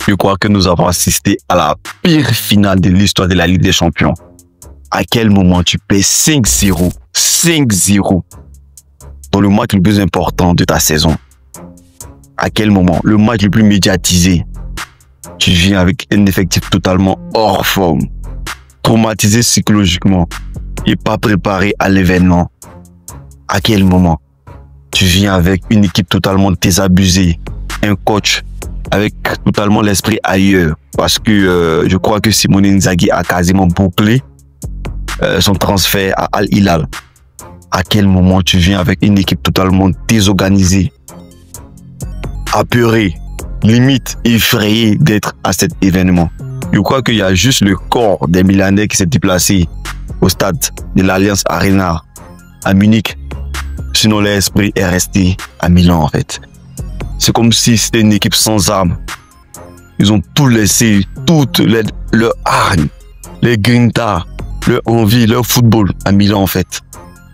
Je crois que nous avons assisté à la pire finale de l'histoire de la Ligue des Champions. À quel moment tu payes 5-0, 5-0 dans le match le plus important de ta saison? À quel moment? Le match le plus médiatisé. Tu viens avec un effectif totalement hors forme, traumatisé psychologiquement et pas préparé à l'événement. À quel moment? Tu viens avec une équipe totalement désabusée, un coach avec totalement l'esprit ailleurs, parce que je crois que Simone Inzaghi a quasiment bouclé son transfert à Al Hilal. À quel moment tu viens avec une équipe totalement désorganisée, apeurée, limite effrayée d'être à cet événement? Je crois qu'il y a juste le corps des Milanais qui s'est déplacé au stade de l'Allianz Arena à Munich. Sinon, l'esprit est resté à Milan, en fait. C'est comme si c'était une équipe sans âme. Ils ont tout laissé, toute leur hargne, les grinta, leur envie, leur football à Milan, en fait.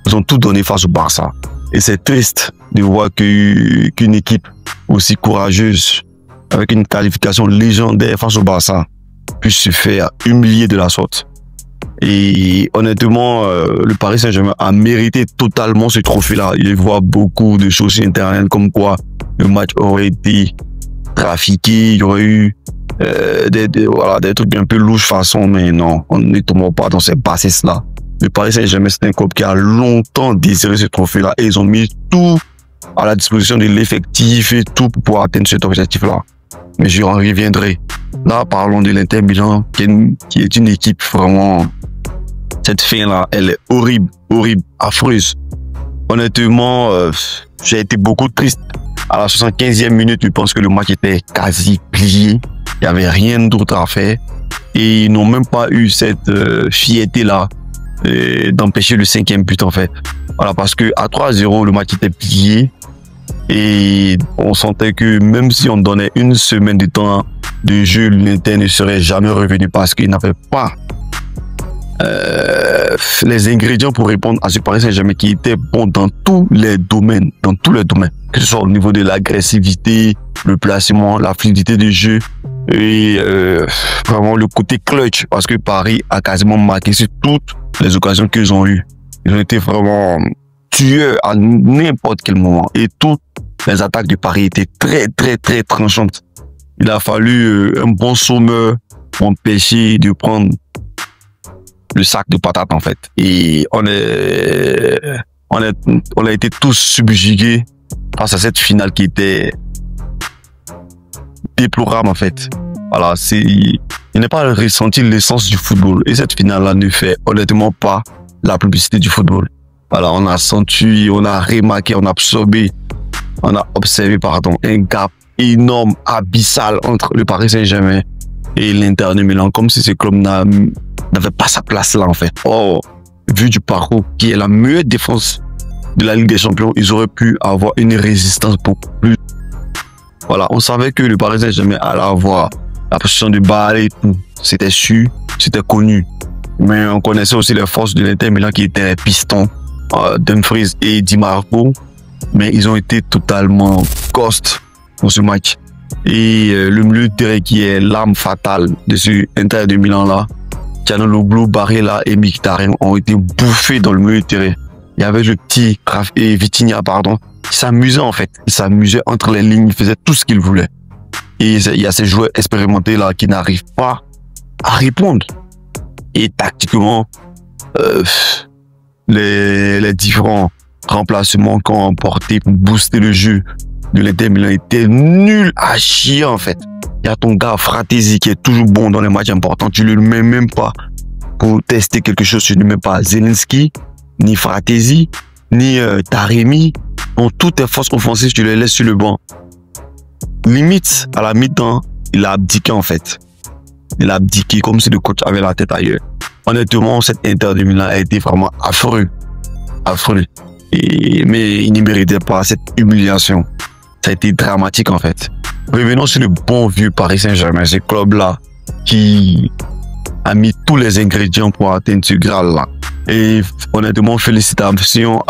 Ils ont tout donné face au Barça. Et c'est triste de voir qu'une équipe aussi courageuse, avec une qualification légendaire face au Barça, puisse se faire humilier de la sorte. Et honnêtement, le Paris Saint-Germain a mérité totalement ce trophée-là. Je vois beaucoup de choses sur Internet comme quoi le match aurait été trafiqué, il y aurait eu des trucs un peu louches façon, mais non, on ne tombe pas dans ces bassesses-là. Le Paris Saint-Germain, c'est un club qui a longtemps désiré ce trophée-là et ils ont mis tout à la disposition de l'effectif et tout pour pouvoir atteindre cet objectif-là. Mais j'y reviendrai. Là, parlons de l'Inter Milan, qui est une équipe vraiment... Cette fin-là, elle est horrible, horrible, affreuse. Honnêtement, j'ai été beaucoup triste. À la 75e minute, je pense que le match était quasi plié. Il n'y avait rien d'autre à faire. Et ils n'ont même pas eu cette fierté-là d'empêcher le 5e but, en fait. Voilà, parce que à 3-0, le match était plié. Et on sentait que même si on donnait une semaine de temps de jeu, l'Inter ne serait jamais revenu parce qu'il n'avait pas les ingrédients pour répondre à ce Paris Saint-Germain qui était bon dans tous les domaines, que ce soit au niveau de l'agressivité, le placement, la fluidité du jeu et vraiment le côté clutch, parce que Paris a quasiment marqué sur toutes les occasions qu'ils ont eues. Ils ont été vraiment tueurs à n'importe quel moment et toutes les attaques de Paris étaient très très très tranchantes. Il a fallu un bon sommeur pour empêcher de prendre le sac de patates, en fait. Et on a été tous subjugués face à cette finale qui était déplorable, en fait. Voilà, il n'est pas ressenti l'essence du football. Et cette finale-là ne fait honnêtement pas la publicité du football. Voilà, on a senti, on a remarqué, on a absorbé, on a observé, pardon, un gap énorme, abyssal entre le Paris Saint-Germain et l'Inter de Milan, comme si ce club n'avait pas sa place là, en fait. Or, vu du parcours, qui est la meilleure défense de la Ligue des Champions, ils auraient pu avoir une résistance beaucoup plus. Voilà, on savait que le Paris Saint-Germain allait avoir la position de balle et tout. C'était sûr, c'était connu. Mais on connaissait aussi les forces de l'Inter Milan qui étaient pistons, Dumfries et Di Marco. Mais ils ont été totalement ghost dans ce match. Et le milieu de terrain qui est l'arme fatale de ce Inter de Milan là, Calhanoglu, Barella et Mkhitaryan ont été bouffés dans le milieu de terrain. Il y avait le petit Vitinha, pardon, qui s'amusait, en fait. Il s'amusait entre les lignes, il faisait tout ce qu'il voulait. Et il y a ces joueurs expérimentés là qui n'arrivent pas à répondre. Et tactiquement, les différents remplacements qu'on a emportés pour booster le jeu de l'Inter Milan étaient nuls à chier, en fait. Il y a ton gars Fratesi qui est toujours bon dans les matchs importants. Tu ne le mets même pas pour tester quelque chose. Tu ne mets pas Zelensky, ni Fratesi, ni Taremi. Donc, toutes tes forces offensives, tu les laisses sur le banc. Limite, à la mi-temps, il a abdiqué, en fait. Il a abdiqué comme si le coach avait la tête ailleurs. Honnêtement, cet Inter de Milan a été vraiment affreux. Affreux. Mais il ne méritait pas cette humiliation. Ça a été dramatique, en fait. Revenons sur le bon vieux Paris Saint-Germain, ce club-là qui a mis tous les ingrédients pour atteindre ce Graal-là. Et honnêtement, félicitations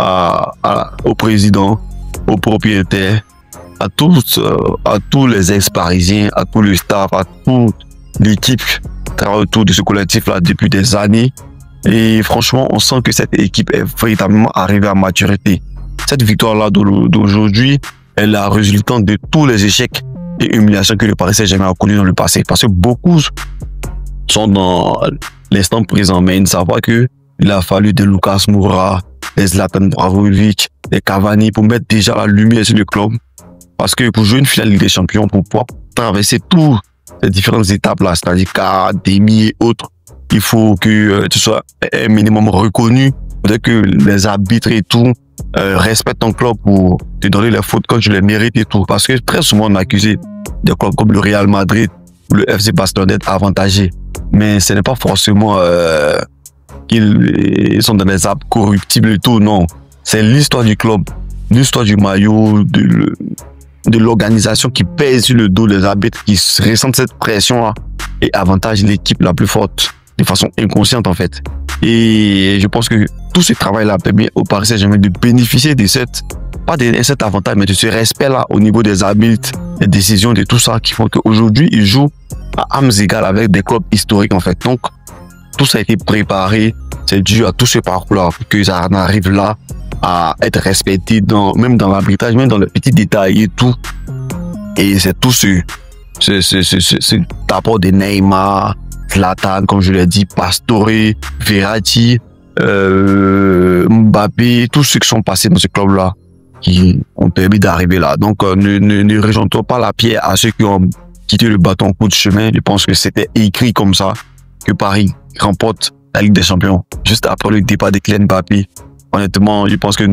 au président, au propriétaire, à tous les ex-parisiens, à tout le staff, à toute l'équipe qui travaille autour de ce collectif-là depuis des années. Et franchement, on sent que cette équipe est véritablement arrivée à maturité. Cette victoire-là d'aujourd'hui est la résultante de tous les échecs et humiliations que le Paris Saint-Germain a connus dans le passé. Parce que beaucoup sont dans l'instant présent, mais ils ne savent pas qu'il a fallu des Lucas Moura, des Zlatan Ibrahimovic, des Cavani pour mettre déjà la lumière sur le club. Parce que pour jouer une finale Ligue des Champions, pour pouvoir traverser toutes ces différentes étapes-là, c'est-à-dire cas, demi et autres, il faut que tu sois un minimum reconnu, peut-être que les arbitres et tout respectent ton club pour te donner les fautes quand tu les mérites et tout. Parce que très souvent, on accuse des clubs comme le Real Madrid ou le FC Barcelone d'être avantagés. Mais ce n'est pas forcément qu'ils sont dans des arbres corruptibles et tout, non. C'est l'histoire du club, l'histoire du maillot, de l'organisation qui pèse sur le dos des arbitres, qui ressentent cette pression-là et avantage l'équipe la plus forte de façon inconsciente en fait. Et je pense que tout ce travail-là permet au Paris Saint-Germain de bénéficier de cet avantage, mais de ce respect-là au niveau des arbitres, des décisions, de tout ça qui font qu'aujourd'hui, ils jouent à armes égales avec des clubs historiques en fait. Donc, tout ça a été préparé, c'est dû à tout ce parcours-là que ça en arrive là à être respecté même dans l'arbitrage, même dans les petits détails et tout. Et c'est tout ce apport de Neymar, Zlatan, comme je l'ai dit, Pastore, Verratti, Mbappé, tous ceux qui sont passés dans ce club-là qui ont permis d'arriver là. Donc, ne rejetons pas la pierre à ceux qui ont quitté le bâton au bout du chemin. Je pense que c'était écrit comme ça que Paris remporte la Ligue des Champions juste après le départ de Kylian Mbappé. Honnêtement, je pense que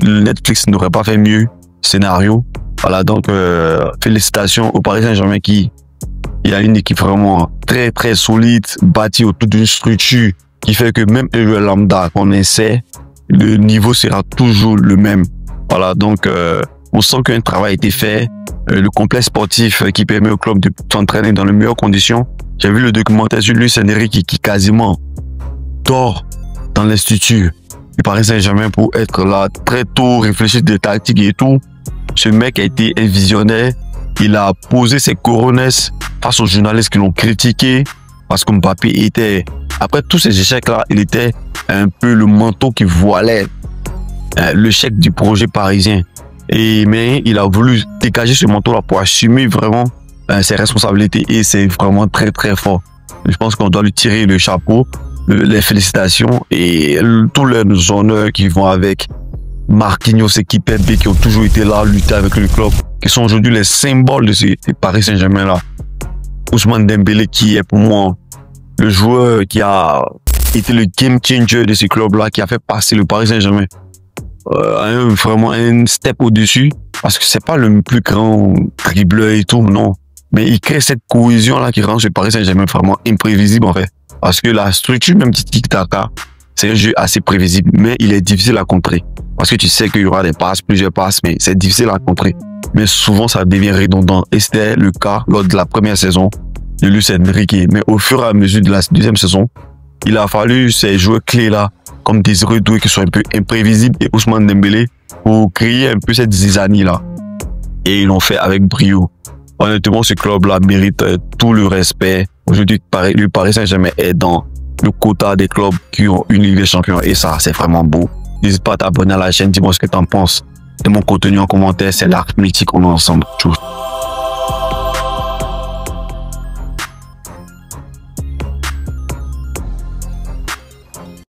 Netflix n'aurait pas fait mieux scénario. Voilà, donc félicitations au Paris Saint-Germain qui a une équipe vraiment très très solide, bâtie autour d'une structure qui fait que même le lambda qu'on essaie, le niveau sera toujours le même. Voilà, donc on sent qu'un travail a été fait. Le complexe sportif qui permet au club de s'entraîner dans les meilleures conditions. J'ai vu le documentaire sur Luis Enrique qui quasiment dort dans l'institut du Paris Saint-Germain pour être là très tôt, réfléchir des tactiques et tout. Ce mec a été un visionnaire. Il a posé ses couronnes face aux journalistes qui l'ont critiqué parce que Mbappé était, après tous ces échecs-là, il était un peu le manteau qui voilait l'échec du projet parisien. Mais il a voulu dégager ce manteau-là pour assumer vraiment ses responsabilités et c'est vraiment très très fort. Je pense qu'on doit lui tirer le chapeau, les félicitations et tous les honneurs qui vont avec. Marquinhos et Kimpembe qui ont toujours été là, lutter avec le club, qui sont aujourd'hui les symboles de ce Paris Saint-Germain là. Ousmane Dembélé qui est pour moi le joueur qui a été le game changer de ce club là, qui a fait passer le Paris Saint-Germain vraiment un step au-dessus, parce que c'est pas le plus grand dribbleur et tout, non. Mais il crée cette cohésion là qui rend ce Paris Saint-Germain vraiment imprévisible en fait. Parce que la structure même du tic-tac, c'est un jeu assez prévisible, mais il est difficile à contrer. Parce que tu sais qu'il y aura des passes, plusieurs passes, mais c'est difficile à contrer. Mais souvent, ça devient redondant. Et c'était le cas lors de la première saison de Luis Enrique. Mais au fur et à mesure de la deuxième saison, il a fallu ces joueurs clés-là, comme Désiré Doué, qui sont un peu imprévisibles, et Ousmane Dembélé, pour créer un peu cette zizanie-là. Et ils l'ont fait avec brio. Honnêtement, ce club-là mérite tout le respect. Aujourd'hui, le Paris Saint-Germain est dans le quota des clubs qui ont une Ligue des Champions. Et ça, c'est vraiment beau. N'hésite pas à t'abonner à la chaîne, dis-moi ce que tu en penses. De mon contenu en commentaire, c'est l'arc mythique, on est ensemble. Tchuss.